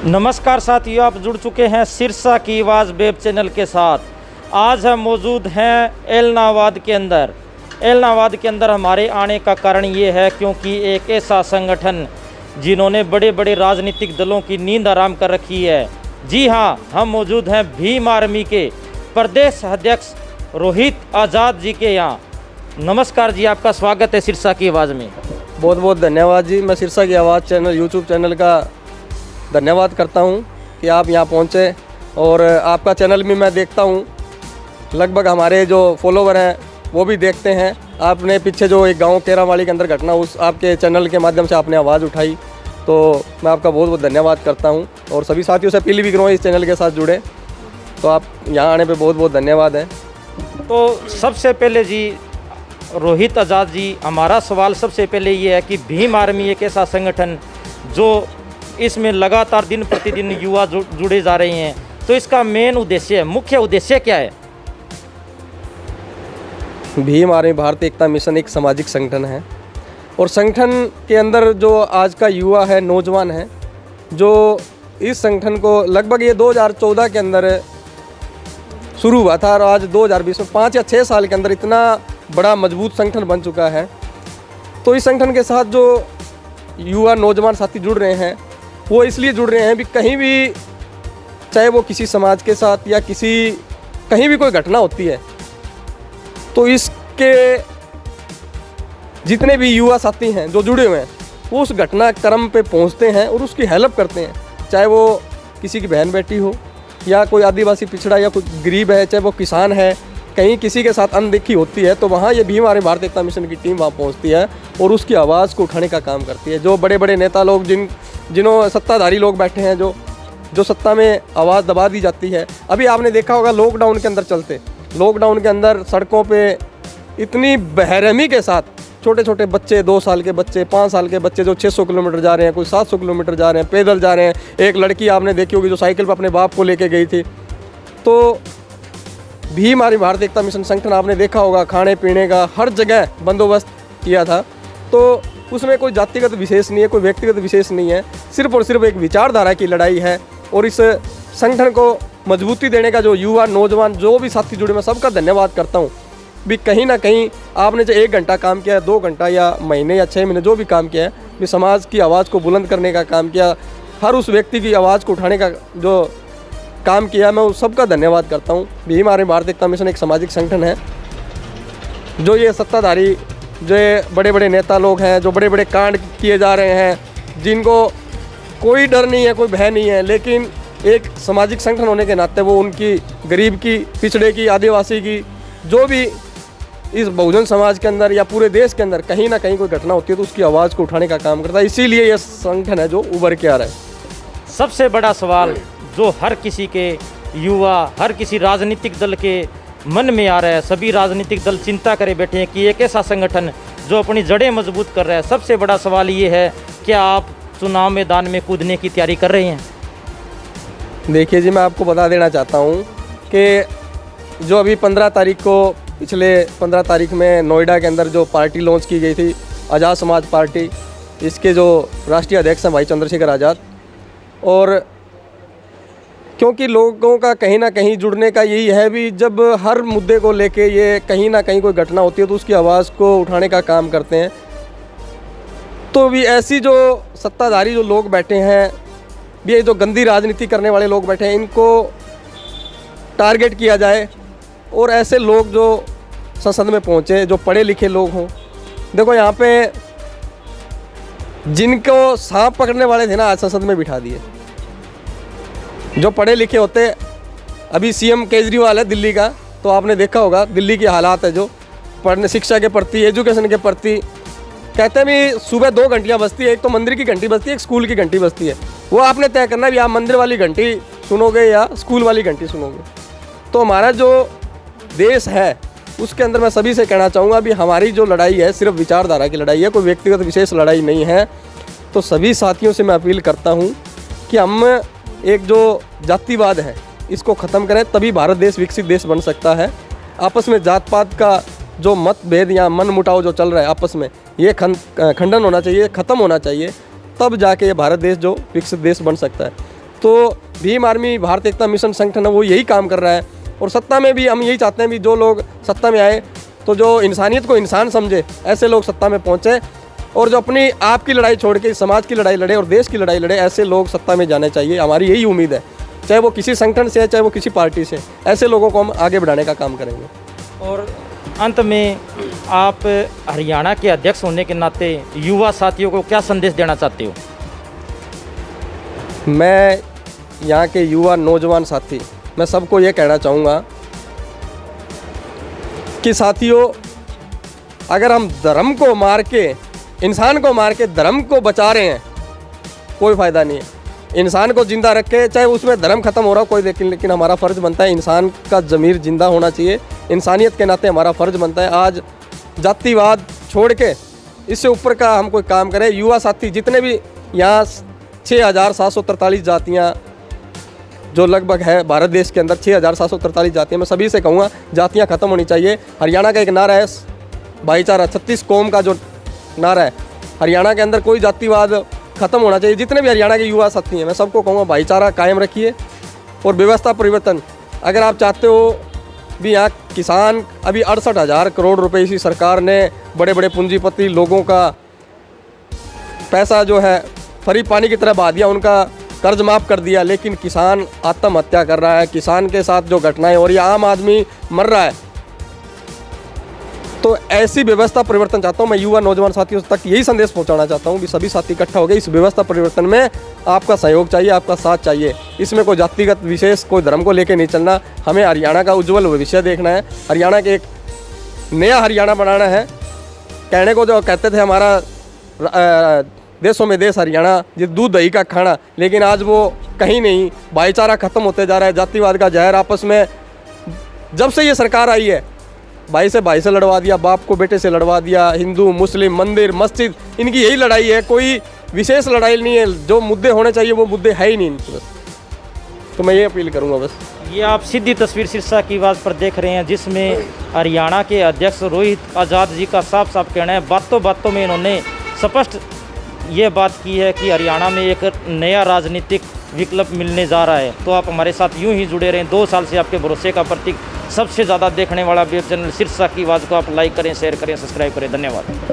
नमस्कार साथियों, आप जुड़ चुके हैं सिरसा की आवाज़ वेब चैनल के साथ। आज हम मौजूद हैं एलनाबाद के अंदर। एलनाबाद के अंदर हमारे आने का कारण ये है क्योंकि एक ऐसा संगठन जिन्होंने बड़े बड़े राजनीतिक दलों की नींद आराम कर रखी है। जी हाँ, हम मौजूद हैं भीम आर्मी के प्रदेश अध्यक्ष रोहित आज़ाद जी के यहाँ। नमस्कार जी, आपका स्वागत है सिरसा की आवाज़ में। बहुत बहुत धन्यवाद जी। मैं सिरसा की आवाज़ चैनल यूट्यूब चैनल का धन्यवाद करता हूं कि आप यहां पहुंचे, और आपका चैनल भी मैं देखता हूं। लगभग हमारे जो फॉलोवर हैं वो भी देखते हैं। आपने पीछे जो एक गांव केरावाली के अंदर घटना, उस आपके चैनल के माध्यम से आपने आवाज़ उठाई, तो मैं आपका बहुत बहुत धन्यवाद करता हूं। और सभी साथियों से अपील भी करूँगा इस चैनल के साथ जुड़े। तो आप यहाँ आने पर बहुत बहुत धन्यवाद है। तो सबसे पहले जी रोहित आज़ाद जी, हमारा सवाल सबसे पहले ये है कि भीम आर्मी एक ऐसा संगठन जो इसमें लगातार दिन प्रतिदिन युवा जुड़े जा रहे हैं, तो इसका मेन उद्देश्य, मुख्य उद्देश्य क्या है? भीम आर्मी भारतीय एकता मिशन एक सामाजिक संगठन है, और संगठन के अंदर जो आज का युवा है, नौजवान है, जो इस संगठन को लगभग ये 2014 के अंदर शुरू हुआ था, और आज 2020 में 5 या 6 साल के अंदर इतना बड़ा मजबूत संगठन बन चुका है। तो इस संगठन के साथ जो युवा नौजवान साथी जुड़ रहे हैं, वो इसलिए जुड़ रहे हैं भी कहीं भी, चाहे वो किसी समाज के साथ या कहीं भी कोई घटना होती है, तो इसके जितने भी युवा साथी हैं जो जुड़े हुए हैं, वो उस घटनाक्रम पे पहुंचते हैं और उसकी हेल्प करते हैं। चाहे वो किसी की बहन बेटी हो, या कोई आदिवासी पिछड़ा या कोई गरीब है, चाहे वो किसान है, कहीं किसी के साथ अनदेखी होती है, तो वहाँ ये भीम आर्मी भारतीय एकता मिशन की टीम वहाँ पहुँचती है और उसकी आवाज़ को उठाने का काम करती है। जो बड़े बड़े नेता लोग, जिन्हों सत्ताधारी लोग बैठे हैं, जो सत्ता में आवाज़ दबा दी जाती है। अभी आपने देखा होगा लॉकडाउन के अंदर सड़कों पे इतनी बेरहमी के साथ छोटे छोटे बच्चे, 2 साल के बच्चे, 5 साल के बच्चे जो 600 किलोमीटर जा रहे हैं, कोई 700 किलोमीटर जा रहे हैं, पैदल जा रहे हैं। एक लड़की आपने देखी होगी जो साइकिल पर अपने बाप को लेके गई थी। तो भीम आर्मी भारतीय एकता मिशन संगठन आपने देखा होगा, खाने पीने का हर जगह बंदोबस्त किया था। तो उसमें कोई जातिगत विशेष नहीं है, कोई व्यक्तिगत विशेष नहीं है, सिर्फ और सिर्फ एक विचारधारा की लड़ाई है। और इस संगठन को मजबूती देने का जो युवा नौजवान जो भी साथी जुड़े, मैं सबका धन्यवाद करता हूँ। भी कहीं ना कहीं आपने जो 1 घंटा काम किया है, 2 घंटा या महीने या 6 महीने जो भी काम किया है, भी समाज की आवाज़ को बुलंद करने का काम किया, हर उस व्यक्ति की आवाज़ को उठाने का जो काम किया, मैं उस सबका धन्यवाद करता हूँ। भीम आर्मी भारतीय एकता मिशन एक सामाजिक संगठन है। जो ये सत्ताधारी, जो बड़े बड़े नेता लोग हैं, जो बड़े बड़े कांड किए जा रहे हैं, जिनको कोई डर नहीं है, कोई भय नहीं है, लेकिन एक सामाजिक संगठन होने के नाते वो उनकी गरीब की, पिछड़े की, आदिवासी की, जो भी इस बहुजन समाज के अंदर या पूरे देश के अंदर कहीं ना कहीं कोई घटना होती है, तो उसकी आवाज़ को उठाने का काम करता है। इसीलिए यह संगठन है जो उभर के आ रहा है। सबसे बड़ा सवाल जो हर किसी के युवा, हर किसी राजनीतिक दल के मन में आ रहा है, सभी राजनीतिक दल चिंता करे बैठे हैं कि एक ऐसा संगठन जो अपनी जड़ें मजबूत कर रहा है। सबसे बड़ा सवाल ये है, क्या आप चुनाव मैदान में कूदने की तैयारी कर रहे हैं? देखिए जी, मैं आपको बता देना चाहता हूँ कि जो अभी 15 तारीख को, पिछले 15 तारीख में नोएडा के अंदर जो पार्टी लॉन्च की गई थी, आज़ाद समाज पार्टी, इसके जो राष्ट्रीय अध्यक्ष हैं भाई चंद्रशेखर आज़ाद, और क्योंकि लोगों का कहीं ना कहीं जुड़ने का यही है भी, जब हर मुद्दे को लेके ये कहीं ना कहीं कोई घटना होती है तो उसकी आवाज़ को उठाने का काम करते हैं। तो भी ऐसी जो सत्ताधारी जो लोग बैठे हैं, ये जो गंदी राजनीति करने वाले लोग बैठे हैं, इनको टारगेट किया जाए, और ऐसे लोग जो संसद में पहुँचे, जो पढ़े लिखे लोग हों। देखो यहाँ पे जिनको सांप पकड़ने वाले थे ना, आज संसद में बिठा दिए। जो पढ़े लिखे होते, अभी सीएम केजरीवाल है दिल्ली का, तो आपने देखा होगा दिल्ली की हालात है, जो पढ़ने, शिक्षा के प्रति, एजुकेशन के प्रति, कहते हैं भी सुबह 2 घंटियाँ बजती है, एक तो मंदिर की घंटी बजती है, एक स्कूल की घंटी बजती है। वो आपने तय करना है भी आप मंदिर वाली घंटी सुनोगे या स्कूल वाली घंटी सुनोगे। तो हमारा जो देश है उसके अंदर मैं सभी से कहना चाहूँगा भी हमारी जो लड़ाई है सिर्फ विचारधारा की लड़ाई है, कोई व्यक्तिगत विशेष लड़ाई नहीं है। तो सभी साथियों से मैं अपील करता हूँ कि हम एक जो जातिवाद है इसको ख़त्म करें, तभी भारत देश विकसित देश बन सकता है। आपस में जात पात का जो मतभेद या मन मुटाव जो चल रहा है आपस में, ये खंडन होना चाहिए, ख़त्म होना चाहिए, तब जाके ये भारत देश जो विकसित देश बन सकता है। तो भीम आर्मी भारत एकता मिशन संगठन है वो यही काम कर रहा है। और सत्ता में भी हम यही चाहते हैं भी जो लोग सत्ता में आए तो जो इंसानियत को इंसान समझे ऐसे लोग सत्ता में पहुँचे, और जो अपनी आप की लड़ाई छोड़ के समाज की लड़ाई लड़े और देश की लड़ाई लड़े ऐसे लोग सत्ता में जाने चाहिए। हमारी यही उम्मीद है, चाहे वो किसी संगठन से है चाहे वो किसी पार्टी से, ऐसे लोगों को हम आगे बढ़ाने का काम करेंगे। और अंत में आप हरियाणा के अध्यक्ष होने के नाते युवा साथियों को क्या संदेश देना चाहते हो? मैं यहाँ के युवा नौजवान साथी, मैं सबको ये कहना चाहूँगा कि साथियों, अगर हम धर्म को मार के, इंसान को मार के धर्म को बचा रहे हैं, कोई फ़ायदा नहीं है। इंसान को ज़िंदा रखे, चाहे उसमें धर्म खत्म हो रहा हो कोई, लेकिन हमारा फ़र्ज़ बनता है इंसान का ज़मीर ज़िंदा होना चाहिए। इंसानियत के नाते हमारा फ़र्ज़ बनता है आज जातिवाद छोड़ के इससे ऊपर का हम कोई काम करें। युवा साथी जितने भी यहाँ 6,743 जातियाँ जो लगभग है भारत देश के अंदर 6,743 जातियाँ, मैं सभी से कहूँगा जातियाँ ख़त्म होनी चाहिए। हरियाणा का एक नारा है भाईचारा, 36 कौम का जो नारा है, हरियाणा के अंदर कोई जातिवाद ख़त्म होना चाहिए। जितने भी हरियाणा के युवा साथी हैं मैं सबको कहूँगा भाईचारा कायम रखिए और व्यवस्था परिवर्तन। अगर आप चाहते हो भी यहाँ किसान, अभी 68,000 करोड़ रुपए इसी सरकार ने बड़े बड़े पूंजीपति लोगों का पैसा जो है फरी पानी की तरह बहा दिया, उनका कर्ज माफ़ कर दिया, लेकिन किसान आत्महत्या कर रहा है। किसान के साथ जो घटनाएं हो रही है, आम आदमी मर रहा है। तो ऐसी व्यवस्था परिवर्तन चाहता हूँ मैं। युवा नौजवान साथियों तक यही संदेश पहुँचाना चाहता हूँ कि सभी साथी इकट्ठा हो गए, इस व्यवस्था परिवर्तन में आपका सहयोग चाहिए, आपका साथ चाहिए। इसमें कोई जातिगत विशेष, कोई धर्म को लेकर नहीं चलना। हमें हरियाणा का उज्जवल भविष्य देखना है, हरियाणा के एक नया हरियाणा बनाना है। कहने को जो कहते थे हमारा देशों में देश हरियाणा, ये दूध दही का खाना, लेकिन आज वो कहीं नहीं। भाईचारा खत्म होते जा रहा है, जातिवाद का जहर आपस में जब से ये सरकार आई है, भाई से लड़वा दिया, बाप को बेटे से लड़वा दिया, हिंदू मुस्लिम, मंदिर मस्जिद, इनकी यही लड़ाई है। कोई विशेष लड़ाई नहीं है, जो मुद्दे होने चाहिए वो मुद्दे है ही नहीं बस। तो मैं ये अपील करूँगा बस। ये आप सीधी तस्वीर सिरसा की आवाज़ पर देख रहे हैं, जिसमें हरियाणा के अध्यक्ष रोहित आज़ाद जी का साफ साफ कहना है, बातों बातों में इन्होंने स्पष्ट ये बात की है कि हरियाणा में एक नया राजनीतिक विकल्प मिलने जा रहा है। तो आप हमारे साथ यूं ही जुड़े रहें। 2 साल से आपके भरोसे का प्रतीक, सबसे ज़्यादा देखने वाला वेब चैनल सिरसा की आवाज़ को आप लाइक करें, शेयर करें, सब्सक्राइब करें। धन्यवाद।